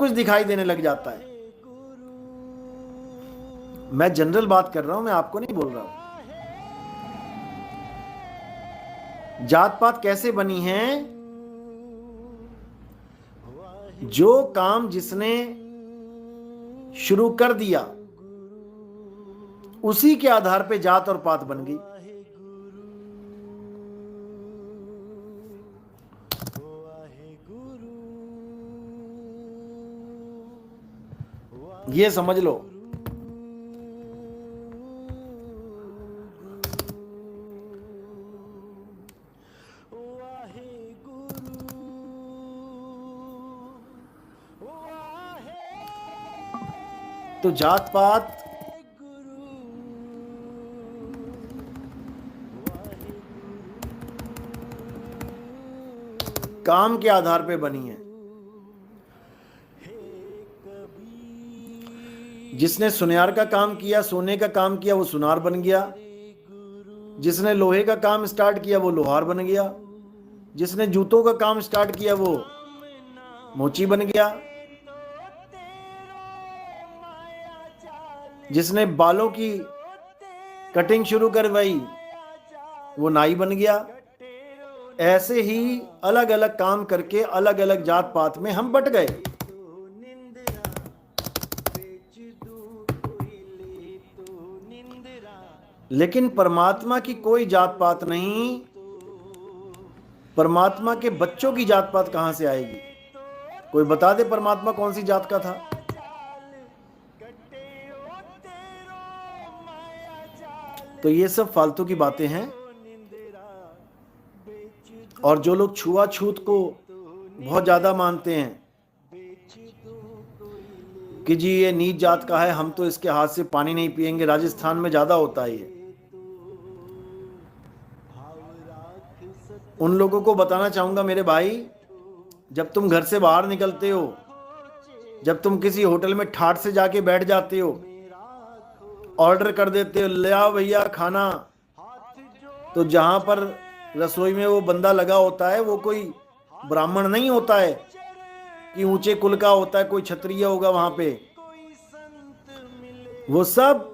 कुछ दिखाई देने लग जाता है। मैं जनरल बात कर रहा हूं, मैं आपको नहीं बोल रहा हूं। जात पात कैसे बनी है? जो काम जिसने शुरू कर दिया उसी के आधार पे जात और पात बन गई। ये समझ लो। तो जात पात काम के आधार पे बनी है। जिसने सुनार का काम किया, सोने का काम किया, वो सुनार बन गया। जिसने लोहे का काम स्टार्ट किया वो लोहार बन गया। जिसने जूतों का काम स्टार्ट किया वो मोची बन गया। जिसने बालों की कटिंग शुरू करवाई वो नाई बन गया। ऐसे ही अलग अलग काम करके अलग अलग जात पात में हम बट गए। लेकिन परमात्मा की कोई जात पात नहीं। परमात्मा के बच्चों की जात पात कहां से आएगी? कोई बता दे परमात्मा कौन सी जात का था? तो ये सब फालतू की बातें हैं। और जो लोग छुआछूत को बहुत ज्यादा मानते हैं कि जी ये नीच जात का है, हम तो इसके हाथ से पानी नहीं पिएंगे, राजस्थान में ज्यादा होता है ये। उन लोगों को बताना चाहूंगा मेरे भाई, जब तुम घर से बाहर निकलते हो, जब तुम किसी होटल में ठाट से जाके बैठ जाते हो, ऑर्डर कर देते हो, ले आओ भैया खाना, तो जहां पर रसोई में वो बंदा लगा होता है वो कोई ब्राह्मण नहीं होता है कि ऊंचे कुल का होता है, कोई क्षत्रिय होगा वहां पे। वो सब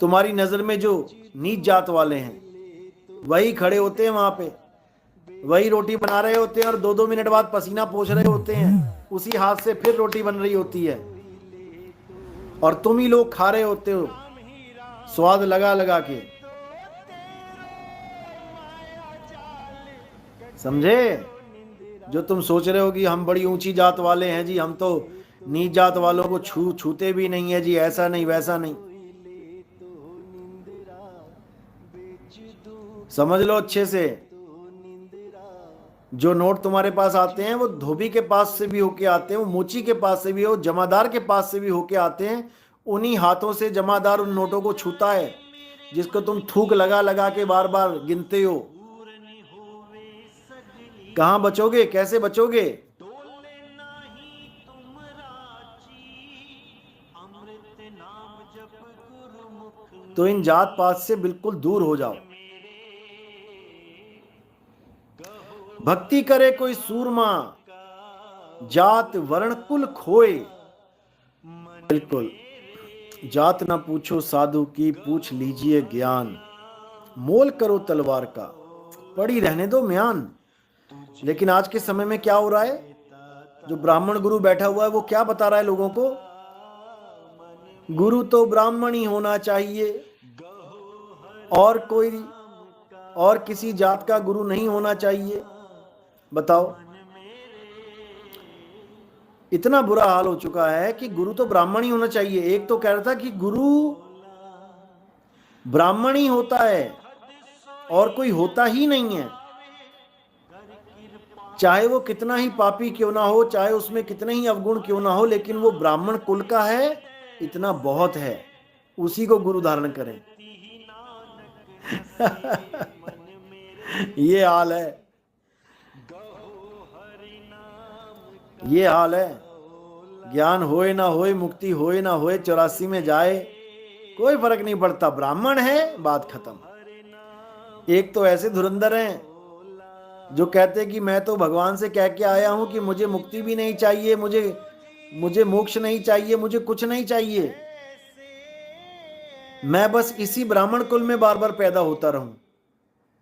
तुम्हारी नजर में जो नीच जात वाले हैं वही खड़े होते हैं वहां पे, वही रोटी बना रहे होते हैं और 2-2 मिनट बाद पसीना पोंछ रहे होते हैं, उसी हाथ से फिर रोटी बन रही होती है और तुम ही लोग खा रहे होते हो स्वाद लगा लगा के। समझे? जो तुम सोच रहे हो कि हम बड़ी ऊंची जात वाले हैं जी, हम तो नीच जात वालों को छूते भी नहीं है जी, ऐसा नहीं वैसा नहीं। समझ लो अच्छे से, जो नोट तुम्हारे पास आते हैं वो धोबी के पास से भी होके आते हैं, वो मोची के पास से भी हो, जमादार के पास से भी होके आते हैं। उन्हीं हाथों से जमादार उन नोटों को छूता है जिसको तुम थूक लगा लगा के बार बार गिनते हो। कहां बचोगे? कैसे बचोगे? तो इन जात पात से बिल्कुल दूर हो जाओ। भक्ति करे कोई सूरमा, जात वर्ण कुल खोए। बिल्कुल, जात ना पूछो साधु की, पूछ लीजिए ज्ञान। मोल करो तलवार का, पड़ी रहने दो म्यान। लेकिन आज के समय में क्या हो रहा है? जो ब्राह्मण गुरु बैठा हुआ है वो क्या बता रहा है लोगों को? गुरु तो ब्राह्मण ही होना चाहिए, और कोई और किसी जात का गुरु नहीं होना चाहिए। बताओ, इतना बुरा हाल हो चुका है कि गुरु तो ब्राह्मण ही होना चाहिए। एक तो कह रहा था कि गुरु ब्राह्मण ही होता है और कोई होता ही नहीं है, चाहे वो कितना ही पापी क्यों ना हो, चाहे उसमें कितने ही अवगुण क्यों ना हो, लेकिन वो ब्राह्मण कुल का है, इतना बहुत है, उसी को गुरु धारण करें। ये हाल है, ये हाल है। ज्ञान होए ना होए, मुक्ति होए ना होए, 84 में जाए, कोई फर्क नहीं पड़ता, ब्राह्मण है, बात खत्म। एक तो ऐसे धुरंधर हैं जो कहते कि मैं तो भगवान से कह के आया हूं कि मुझे मुक्ति भी नहीं चाहिए, मुझे मुझे मोक्ष नहीं चाहिए, मुझे कुछ नहीं चाहिए, मैं बस इसी ब्राह्मण कुल में बार बार पैदा होता रहूं।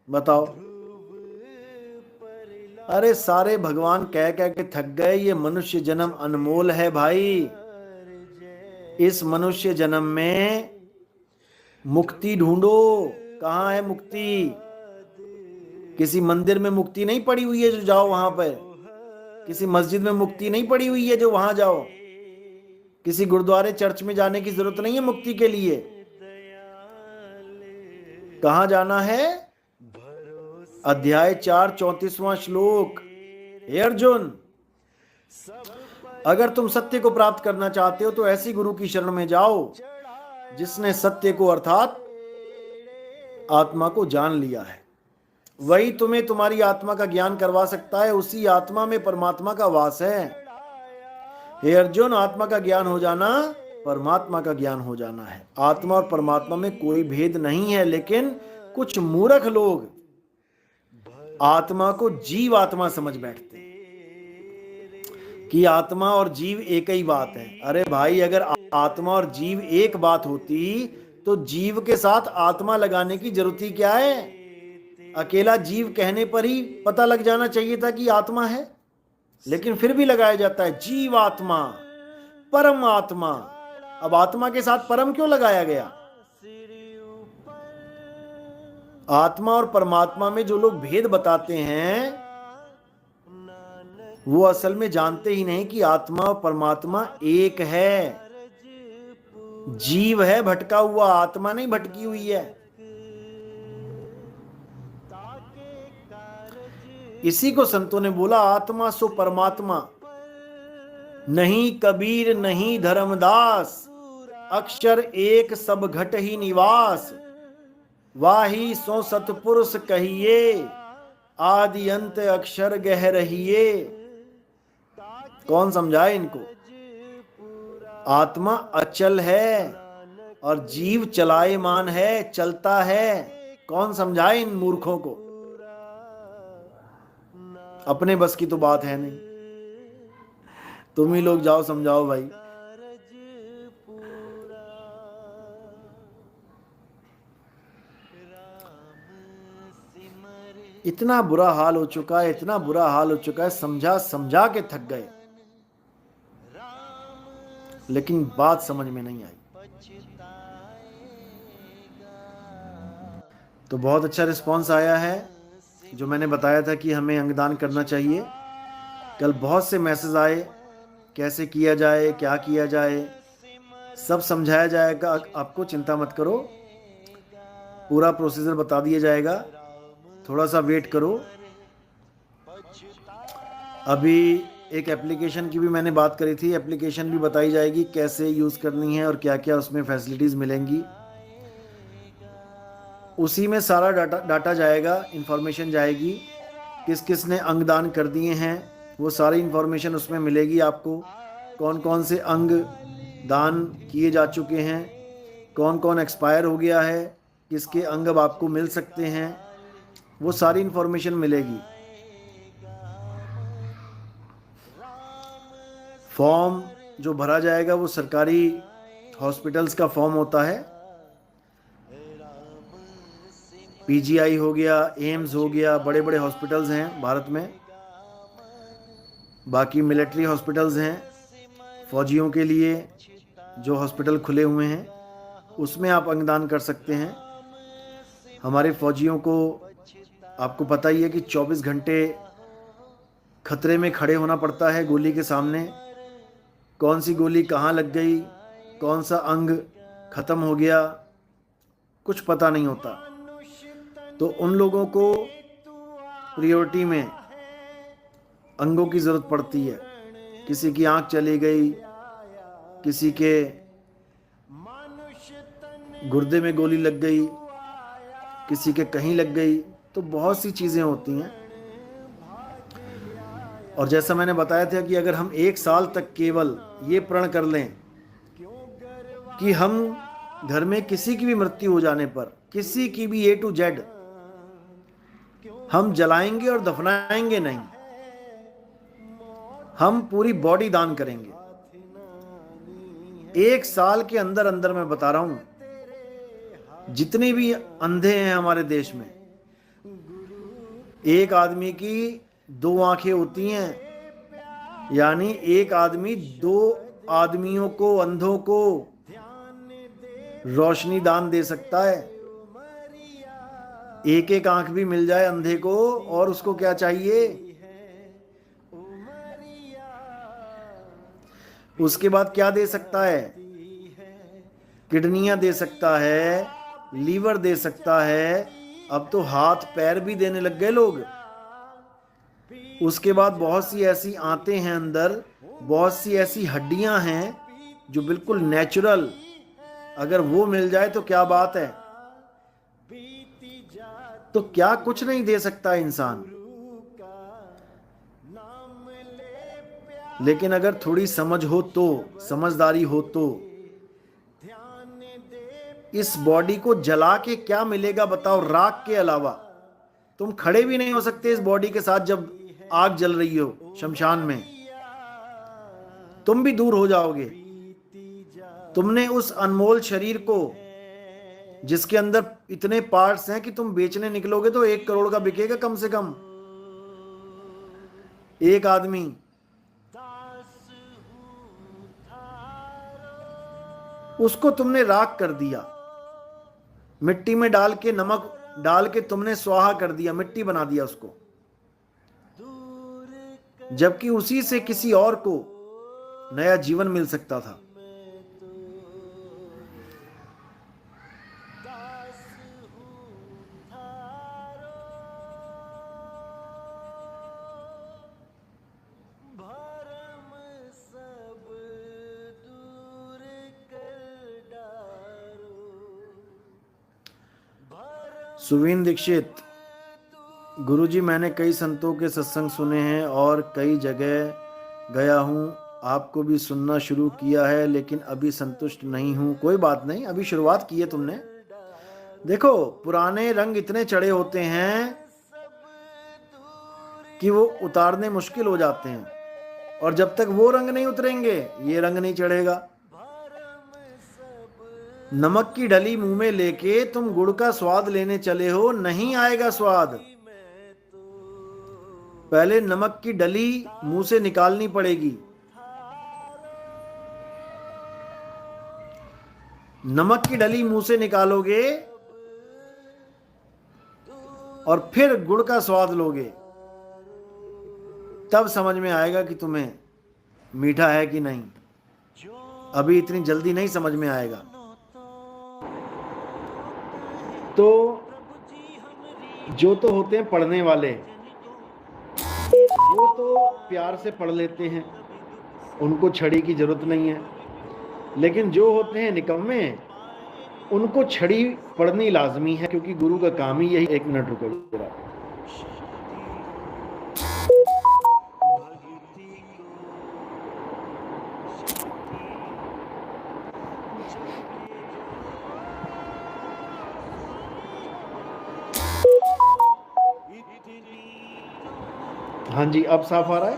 बताओ। अरे सारे भगवान कह कह के थक गए, ये मनुष्य जन्म अनमोल है भाई। इस मनुष्य जन्म में मुक्ति ढूंढो। कहां है मुक्ति? किसी मंदिर में मुक्ति नहीं पड़ी हुई है जो जाओ वहां पर, किसी मस्जिद में मुक्ति नहीं पड़ी हुई है जो वहां जाओ, किसी गुरुद्वारे चर्च में जाने की जरूरत नहीं है मुक्ति के लिए। कहां जाना है? अध्याय 4 34वां श्लोक। हे अर्जुन, अगर तुम सत्य को प्राप्त करना चाहते हो तो ऐसी गुरु की शरण में जाओ जिसने सत्य को अर्थात आत्मा को जान लिया है। वही तुम्हें तुम्हारी आत्मा का ज्ञान करवा सकता है। उसी आत्मा में परमात्मा का वास है। हे अर्जुन, आत्मा का ज्ञान हो जाना परमात्मा का ज्ञान हो जाना है। आत्मा और परमात्मा में कोई भेद नहीं है, लेकिन कुछ मूर्ख लोग आत्मा को जीव आत्मा समझ बैठते कि आत्मा और जीव एक ही बात है। अरे भाई, अगर आत्मा और जीव एक बात होती तो जीव के साथ आत्मा लगाने की जरूरत ही क्या है? अकेला जीव कहने पर ही पता लग जाना चाहिए था कि आत्मा है, लेकिन फिर भी लगाया जाता है जीव आत्मा, परम आत्मा। अब आत्मा के साथ परम क्यों लगाया गया? आत्मा और परमात्मा में जो लोग भेद बताते हैं वो असल में जानते ही नहीं कि आत्मा और परमात्मा एक है। जीव है भटका हुआ, आत्मा नहीं भटकी हुई है। इसी को संतों ने बोला आत्मा सो परमात्मा, नहीं कबीर नहीं धर्मदास, अक्षर एक सब घट ही निवास, वाही सो सतपुरुष कहिए, आदि अंत अक्षर गह रहिए। कौन समझाए इनको? आत्मा अचल है और जीव चलायमान है, चलता है। कौन समझाए इन मूर्खों को? अपने बस की तो बात है नहीं, तुम ही लोग जाओ समझाओ भाई। इतना बुरा हाल हो चुका है, इतना बुरा हाल हो चुका है, समझा समझा के थक गए, लेकिन बात समझ में नहीं आई। तो बहुत अच्छा रिस्पांस आया है जो मैंने बताया था कि हमें अंगदान करना चाहिए। कल बहुत से मैसेज आए, कैसे किया जाए, क्या किया जाए, सब समझाया जाएगा आपको। चिंता मत करो, पूरा प्रोसीजर बता दिया जाएगा। थोड़ा सा वेट करो। अभी एक एप्लीकेशन की भी मैंने बात करी थी, एप्लीकेशन भी बताई जाएगी कैसे यूज़ करनी है और क्या क्या उसमें फैसिलिटीज़ मिलेंगी। उसी में सारा डाटा जाएगा, इंफॉर्मेशन जाएगी, किस किस ने अंगदान कर दिए हैं वो सारी इंफॉर्मेशन उसमें मिलेगी आपको। कौन कौन से अंग दान किए जा चुके हैं, कौन कौन एक्सपायर हो गया है, किसके अंग अब आपको मिल सकते हैं, वो सारी इंफॉर्मेशन मिलेगी। फॉर्म जो भरा जाएगा वो सरकारी हॉस्पिटल्स का फॉर्म होता है। पीजीआई हो गया, एम्स हो गया, बड़े बड़े हॉस्पिटल्स हैं भारत में। बाकी मिलिट्री हॉस्पिटल्स हैं, फौजियों के लिए जो हॉस्पिटल खुले हुए हैं उसमें आप अंगदान कर सकते हैं। हमारे फौजियों को आपको पता ही है कि 24 घंटे खतरे में खड़े होना पड़ता है गोली के सामने। कौन सी गोली कहाँ लग गई, कौन सा अंग ख़त्म हो गया, कुछ पता नहीं होता। तो उन लोगों को प्रायोरिटी में अंगों की ज़रूरत पड़ती है। किसी की आँख चली गई, किसी के गुर्दे में गोली लग गई, किसी के कहीं लग गई, तो बहुत सी चीज़ें होती हैं। और जैसा मैंने बताया था कि अगर हम 1 साल तक केवल ये प्रण कर लें कि हम घर में किसी की भी मृत्यु हो जाने पर, किसी की भी A to Z, हम जलाएंगे और दफनाएंगे नहीं, हम पूरी बॉडी दान करेंगे। 1 साल के अंदर अंदर, मैं बता रहा हूं, जितने भी अंधे हैं हमारे देश में, एक आदमी की 2 आंखें होती हैं, यानी एक आदमी 2 आदमियों को, अंधों को रोशनी दान दे सकता है। एक एक आंख भी मिल जाए अंधे को, और उसको क्या चाहिए? उसके बाद क्या दे सकता है? किडनियां दे सकता है, लीवर दे सकता है, अब तो हाथ पैर भी देने लग गए लोग। उसके बाद बहुत सी ऐसी आंतें हैं अंदर, बहुत सी ऐसी हड्डियां हैं जो बिल्कुल नेचुरल, अगर वो मिल जाए तो क्या बात है। तो क्या कुछ नहीं दे सकता इंसान? लेकिन अगर थोड़ी समझ हो तो, समझदारी हो तो, इस बॉडी को जला के क्या मिलेगा बताओ? राख के अलावा तुम खड़े भी नहीं हो सकते इस बॉडी के साथ। जब आग जल रही हो शमशान में, तुम भी दूर हो जाओगे। तुमने उस अनमोल शरीर को, जिसके अंदर इतने पार्ट्स हैं कि तुम बेचने निकलोगे तो 1 करोड़ का बिकेगा कम से कम एक आदमी। उसको तुमने राख कर दिया, मिट्टी में डाल के, नमक डाल के तुमने स्वाहा कर दिया, मिट्टी बना दिया उसको, जबकि उसी से किसी और को नया जीवन मिल सकता था। सुवीन दीक्षित, गुरुजी मैंने कई संतों के सत्संग सुने हैं और कई जगह गया हूँ, आपको भी सुनना शुरू किया है, लेकिन अभी संतुष्ट नहीं हूँ। कोई बात नहीं, अभी शुरुआत की है तुमने। देखो, पुराने रंग इतने चढ़े होते हैं कि वो उतारने मुश्किल हो जाते हैं, और जब तक वो रंग नहीं उतरेंगे ये रंग नहीं चढ़ेगा। नमक की ढली मुंह में लेके तुम गुड़ का स्वाद लेने चले हो, नहीं आएगा स्वाद। पहले नमक की डली मुंह से निकालनी पड़ेगी। नमक की डली मुंह से निकालोगे और फिर गुड़ का स्वाद लोगे, तब समझ में आएगा कि तुम्हें मीठा है कि नहीं। अभी इतनी जल्दी नहीं समझ में आएगा। तो जो तो होते हैं पढ़ने वाले, वो तो प्यार से पढ़ लेते हैं, उनको छड़ी की जरूरत नहीं है। लेकिन जो होते हैं निकम्मे, उनको छड़ी पढ़नी लाजमी है, क्योंकि गुरु का काम ही यही। 1 मिनट रुको जरा। हाँ जी, अब साफ आ रहा है?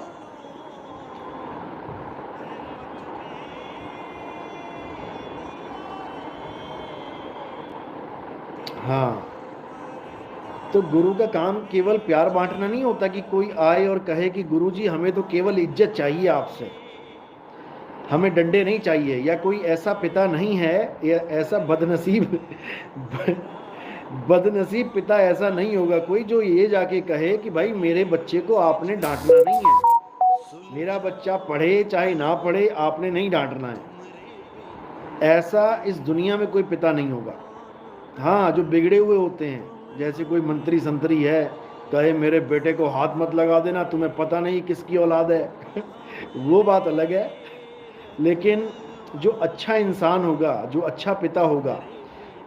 हाँ, तो गुरु का काम केवल प्यार बांटना नहीं होता कि कोई आए और कहे कि गुरुजी हमें तो केवल इज्जत चाहिए आपसे, हमें डंडे नहीं चाहिए। या कोई ऐसा पिता नहीं है, या ऐसा बदनसीब पिता ऐसा नहीं होगा कोई जो ये जाके कहे कि भाई मेरे बच्चे को आपने डांटना नहीं है, मेरा बच्चा पढ़े चाहे ना पढ़े आपने नहीं डांटना है। ऐसा इस दुनिया में कोई पिता नहीं होगा। हाँ, जो बिगड़े हुए होते हैं, जैसे कोई मंत्री संतरी है, कहे मेरे बेटे को हाथ मत लगा देना, तुम्हें पता नहीं किसकी औलाद है वो बात अलग है। लेकिन जो अच्छा इंसान होगा, जो अच्छा पिता होगा,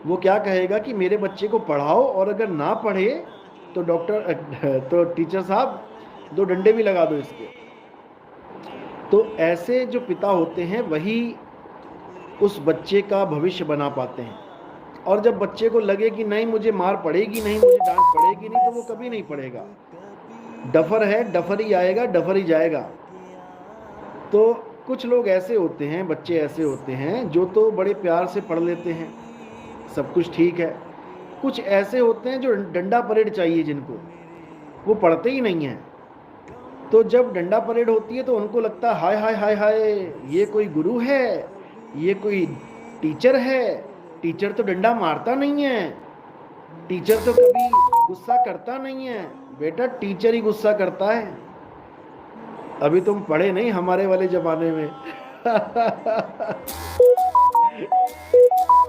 वो क्या कहेगा कि मेरे बच्चे को पढ़ाओ, और अगर ना पढ़े तो टीचर साहब 2 डंडे भी लगा दो इसके। तो ऐसे जो पिता होते हैं वही उस बच्चे का भविष्य बना पाते हैं। और जब बच्चे को लगे कि नहीं मुझे मार पड़ेगी नहीं, मुझे डांट पड़ेगी नहीं, तो वो कभी नहीं पड़ेगा। डफर है, डफर ही आएगा, डफर ही जाएगा। तो कुछ लोग ऐसे होते हैं, बच्चे ऐसे होते हैं जो तो बड़े प्यार से पढ़ लेते हैं, सब कुछ ठीक है। कुछ ऐसे होते हैं जो डंडा परेड चाहिए, जिनको वो पढ़ते ही नहीं हैं। तो जब डंडा परेड होती है तो उनको लगता है हाय हाय हाय हाय, ये कोई गुरु है, ये कोई टीचर है। टीचर तो डंडा मारता नहीं है, टीचर तो कभी गुस्सा करता नहीं है। बेटा टीचर ही गुस्सा करता है। अभी तुम पढ़े नहीं हमारे वाले जमाने में।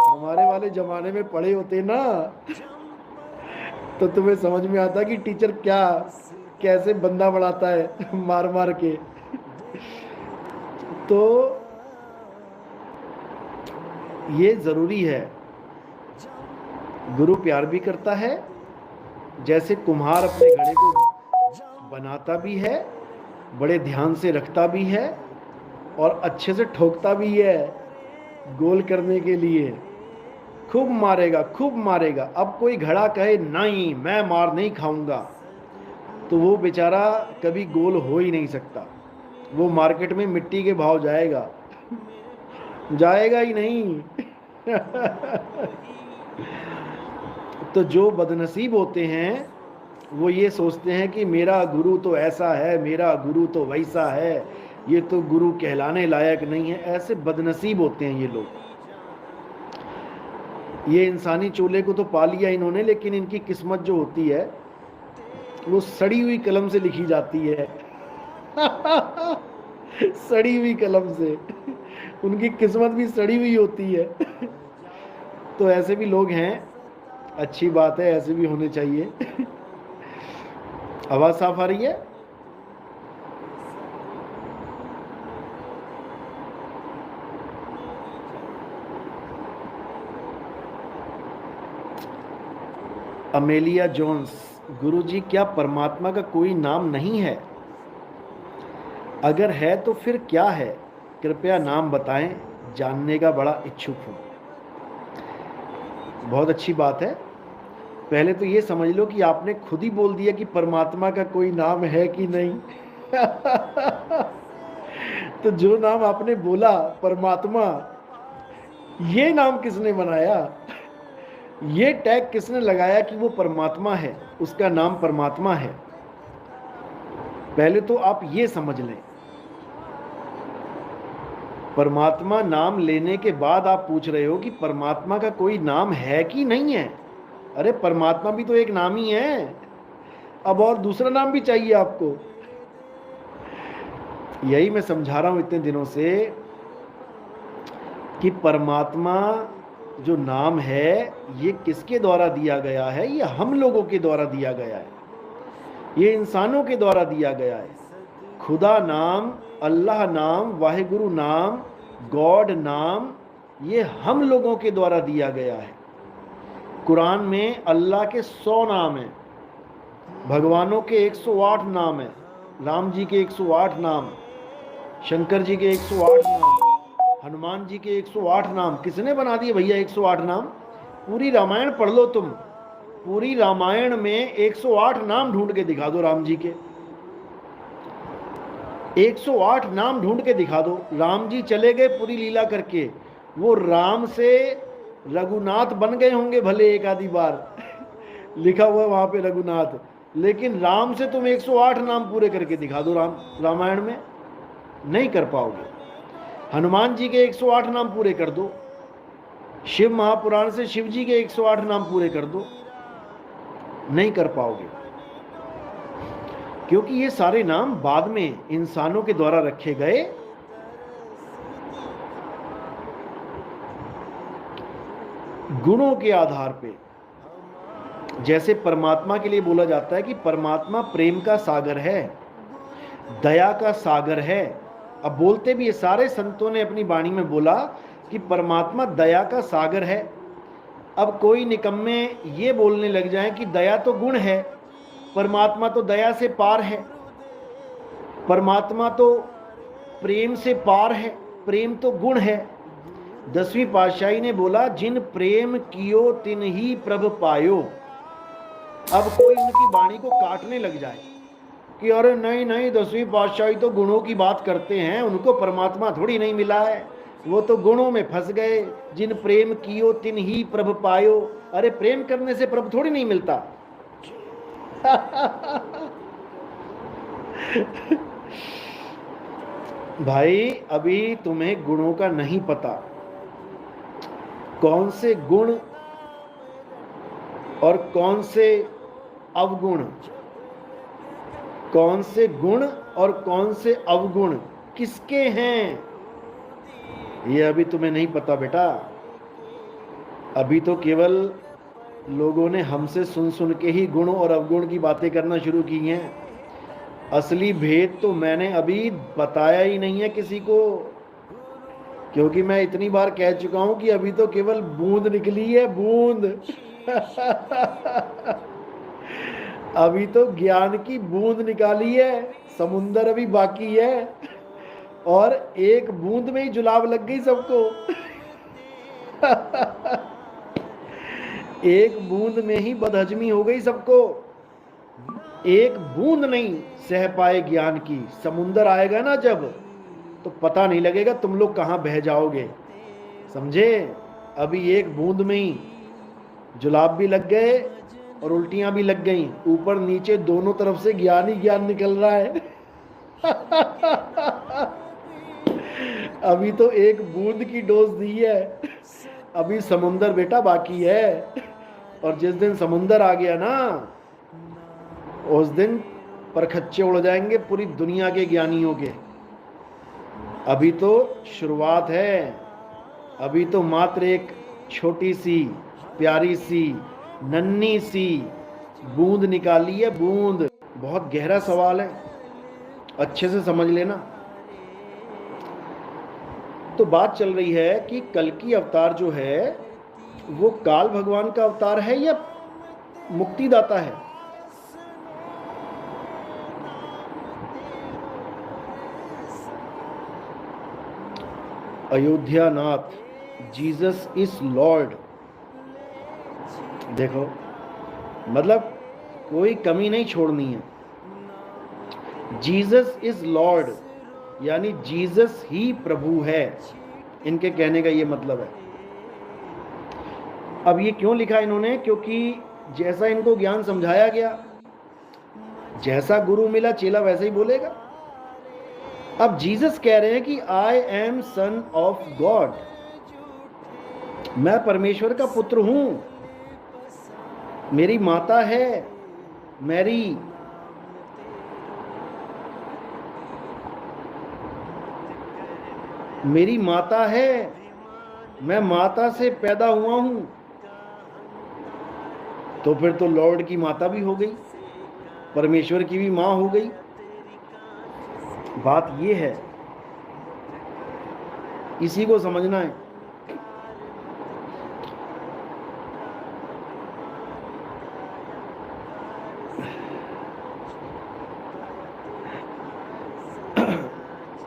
हमारे वाले जमाने में पढ़े होते ना, तो तुम्हें समझ में आता कि टीचर क्या कैसे बंदा बढ़ाता है मार मार के। तो ये जरूरी है। गुरु प्यार भी करता है, जैसे कुम्हार अपने घड़े को बनाता भी है, बड़े ध्यान से रखता भी है और अच्छे से ठोकता भी है गोल करने के लिए। खूब मारेगा, खूब मारेगा। अब कोई घड़ा कहे नहीं मैं मार नहीं खाऊंगा, तो वो बेचारा कभी गोल हो ही नहीं सकता। वो मार्केट में मिट्टी के भाव जाएगा, जाएगा ही नहीं। तो जो बदनसीब होते हैं वो ये सोचते हैं कि मेरा गुरु तो ऐसा है, मेरा गुरु तो वैसा है, ये तो गुरु कहलाने लायक नहीं है। ऐसे बदनसीब होते हैं ये लोग। ये इंसानी चोले को तो पा लिया इन्होंने, लेकिन इनकी किस्मत जो होती है वो सड़ी हुई कलम से लिखी जाती है। सड़ी हुई कलम से उनकी किस्मत भी सड़ी हुई होती है। तो ऐसे भी लोग हैं, अच्छी बात है, ऐसे भी होने चाहिए। आवाज साफ आ रही है? अमेलिया जोन्स, गुरुजी क्या परमात्मा का कोई नाम नहीं है? अगर है तो फिर क्या है? कृपया नाम बताएं, जानने का बड़ा इच्छुक हूं। बहुत अच्छी बात है। पहले तो ये समझ लो कि आपने खुद ही बोल दिया कि परमात्मा का कोई नाम है कि नहीं। तो जो नाम आपने बोला परमात्मा, ये नाम किसने बनाया? ये टैग किसने लगाया कि वो परमात्मा है, उसका नाम परमात्मा है? पहले तो आप ये समझ लें। परमात्मा नाम लेने के बाद आप पूछ रहे हो कि परमात्मा का कोई नाम है कि नहीं है। अरे परमात्मा भी तो एक नाम ही है, अब और दूसरा नाम भी चाहिए आपको। यही मैं समझा रहा हूं इतने दिनों से कि परमात्मा जो नाम है ये किसके द्वारा दिया गया है? ये हम लोगों के द्वारा दिया गया है, ये इंसानों के द्वारा दिया गया है। खुदा नाम, अल्लाह नाम, वाहिगुरु नाम, गॉड नाम, ये हम लोगों के द्वारा दिया गया है। कुरान में अल्लाह के 100 नाम हैं, भगवानों के 108 नाम हैं, राम जी के 108 नाम, शंकर जी के 108 नाम, हनुमान जी के 108 नाम। किसने बना दिए भैया 108 नाम? पूरी रामायण पढ़ लो तुम, पूरी रामायण में 108 नाम ढूंढ के दिखा दो राम जी के। 108 नाम ढूंढ के दिखा दो। राम जी चले गए पूरी लीला करके, वो राम से रघुनाथ बन गए होंगे भले एक आधी बार, लिखा हुआ वहां पे रघुनाथ, लेकिन राम से तुम 108 नाम पूरे करके दिखा दो रामायण में, नहीं कर पाओगे। हनुमान जी के 108 नाम पूरे कर दो, शिव महापुराण से शिव जी के 108 नाम पूरे कर दो, नहीं कर पाओगे। क्योंकि ये सारे नाम बाद में इंसानों के द्वारा रखे गए। गुणों के आधार पे, जैसे परमात्मा के लिए बोला जाता है कि परमात्मा प्रेम का सागर है, दया का सागर है। अब बोलते भी ये सारे संतों ने अपनी वाणी में बोला कि परमात्मा दया का सागर है। अब कोई निकम्मे ये बोलने लग जाएं कि दया तो गुण है, परमात्मा तो दया से पार है, परमात्मा तो प्रेम से पार है, प्रेम तो गुण है। 10वीं पातशाही ने बोला जिन प्रेम कियो तिन ही प्रभ पायो। अब कोई उनकी वाणी को काटने लग जाए कि अरे नहीं नहीं, 10वीं पातशाही तो गुणों की बात करते हैं, उनको परमात्मा थोड़ी नहीं मिला है, वो तो गुणों में फंस गए। जिन प्रेम कियो तिन ही प्रभ पायो। अरे प्रेम करने से प्रभु थोड़ी नहीं मिलता। भाई अभी तुम्हें गुणों का नहीं पता, कौन से गुण और कौन से अवगुण, कौन से गुण और कौन से अवगुण किसके हैं, ये अभी तुम्हें नहीं पता बेटा। अभी तो केवल लोगों ने हमसे सुन सुन के ही गुण और अवगुण की बातें करना शुरू की हैं। असली भेद तो मैंने अभी बताया ही नहीं है किसी को, क्योंकि मैं इतनी बार कह चुका हूं कि अभी तो केवल बूंद निकली है, बूंद। अभी तो ज्ञान की बूंद निकाली है, समुंदर अभी बाकी है, और एक बूंद में ही जुलाब लग गई सबको। एक बूंद में ही बदहजमी हो गई सबको। एक बूंद नहीं सह पाए ज्ञान की, समुंदर आएगा ना जब, तो पता नहीं लगेगा तुम लोग कहां बह जाओगे, समझे। अभी एक बूंद में ही जुलाब भी लग गए और उल्टियां भी लग गई, ऊपर नीचे दोनों तरफ से ज्ञान ही ज्ञान निकल रहा है। अभी तो एक बूंद की डोज दी है, अभी समुंदर बेटा बाकी है। और जिस दिन समुंदर आ गया ना, उस दिन परखच्चे उड़ जाएंगे पूरी दुनिया के ज्ञानियों के। अभी तो शुरुआत है, अभी तो मात्र एक छोटी सी प्यारी सी नन्ही सी बूंद निकाली है, बूंद। बहुत गहरा सवाल है, अच्छे से समझ लेना। तो बात चल रही है कि कल्कि अवतार जो है वो काल भगवान का अवतार है या मुक्तिदाता है। Ayodhyanath, Jesus is Lord. देखो, मतलब कोई कमी नहीं छोड़नी है। जीसस इज लॉर्ड यानी जीसस ही प्रभु है, इनके कहने का ये मतलब है। अब ये क्यों लिखा इन्होंने, क्योंकि जैसा इनको ज्ञान समझाया गया, जैसा गुरु मिला चेला वैसे ही बोलेगा। अब जीसस कह रहे हैं कि I am son of God, मैं परमेश्वर का पुत्र हूं, मेरी माता है मैरी, मेरी माता है, मैं माता से पैदा हुआ हूं। तो फिर तो लॉर्ड की माता भी हो गई, परमेश्वर की भी मां हो गई। बात ये है, इसी को समझना है।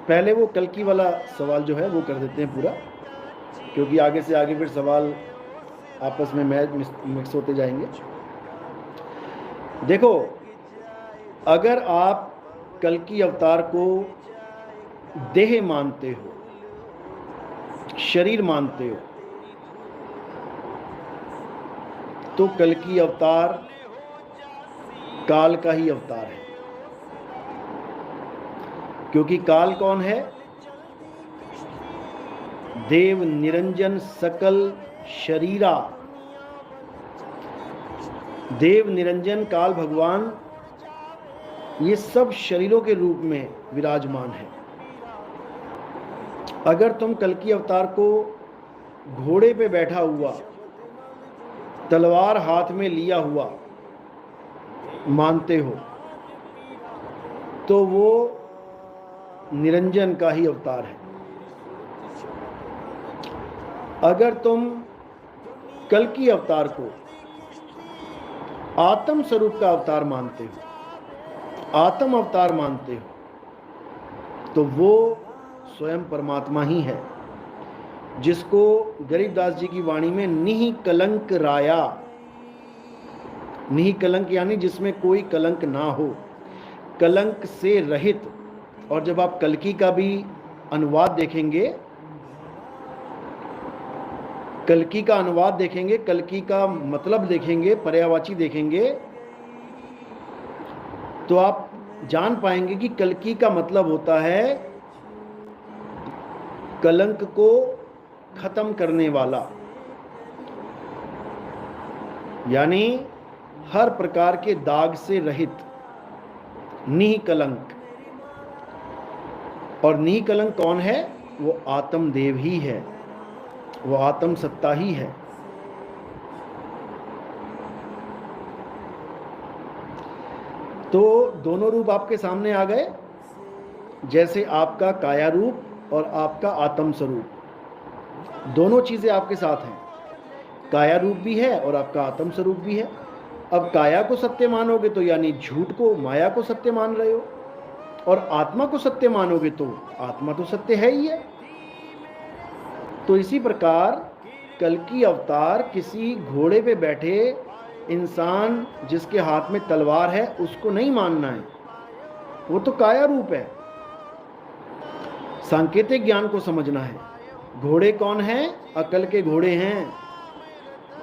पहले वो कल्कि वाला सवाल जो है वो कर देते हैं पूरा, क्योंकि आगे से आगे फिर सवाल आपस में मिक्स होते जाएंगे। देखो, अगर आप कल्कि अवतार को देह मानते हो, शरीर मानते हो, तो कल्कि अवतार काल का ही अवतार है। क्योंकि काल कौन है? देव निरंजन सकल शरीरा। देव निरंजन काल भगवान ये सब शरीरों के रूप में विराजमान है। अगर तुम कल्कि अवतार को घोड़े पे बैठा हुआ, तलवार हाथ में लिया हुआ मानते हो, तो वो निरंजन का ही अवतार है। अगर तुम कल्कि अवतार को आत्म स्वरूप का अवतार मानते हो, आत्म अवतार मानते हो, तो वो स्वयं परमात्मा ही है। जिसको गरीबदास जी की वाणी में निहि कलंक राया, निहि कलंक यानी जिसमें कोई कलंक ना हो, कलंक से रहित। और जब आप कल्कि का भी अनुवाद देखेंगे, कल्कि का अनुवाद देखेंगे, कल्कि का मतलब देखेंगे, पर्यायवाची देखेंगे, तो आप जान पाएंगे कि कल्कि का मतलब होता है कलंक को खत्म करने वाला, यानी हर प्रकार के दाग से रहित, निकलंक। और निकलंक कौन है? वो आत्मदेव ही है, वो आत्म सत्ता ही है। तो दोनों रूप आपके सामने आ गए, जैसे आपका काया रूप और आपका आत्म स्वरूप, दोनों चीजें आपके साथ हैं। काया रूप भी है और आपका आत्म स्वरूप भी है। अब काया को सत्य मानोगे तो यानी झूठ को, माया को सत्य मान रहे हो, और आत्मा को सत्य मानोगे तो आत्मा तो सत्य है ही है। तो इसी प्रकार कल्कि अवतार किसी घोड़े पे बैठे इंसान जिसके हाथ में तलवार है उसको नहीं मानना है, वो तो काया रूप है। सांकेतिक ज्ञान को समझना है। घोड़े कौन है? अकल के घोड़े हैं,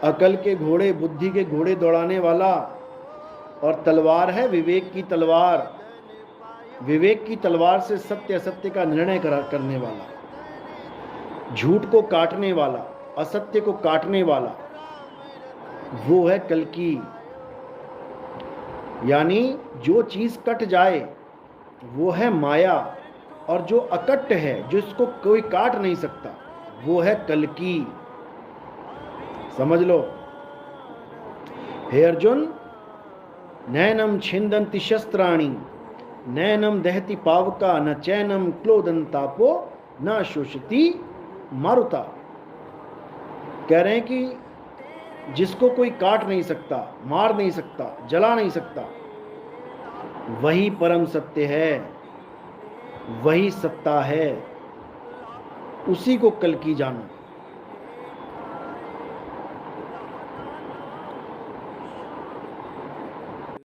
अकल के घोड़े, बुद्धि के घोड़े दौड़ाने वाला। और तलवार है विवेक की तलवार, विवेक की तलवार से सत्य असत्य का निर्णय करने वाला, झूठ को काटने वाला, असत्य को काटने वाला, वो है कल्कि। यानी जो चीज कट जाए वो है माया, और जो अकट्ट है, जिसको कोई काट नहीं सकता, वो है कल्कि। समझ लो। हे अर्जुन, नैनम छिंदन्ति शस्त्राणि, नैनम दहति पावका, न चैनम क्लोदंतापो, न शोषति मारुता। कह रहे हैं कि जिसको कोई काट नहीं सकता, मार नहीं सकता, जला नहीं सकता, वही परम सत्य है, वही सत्ता है, उसी को कल्कि जानो।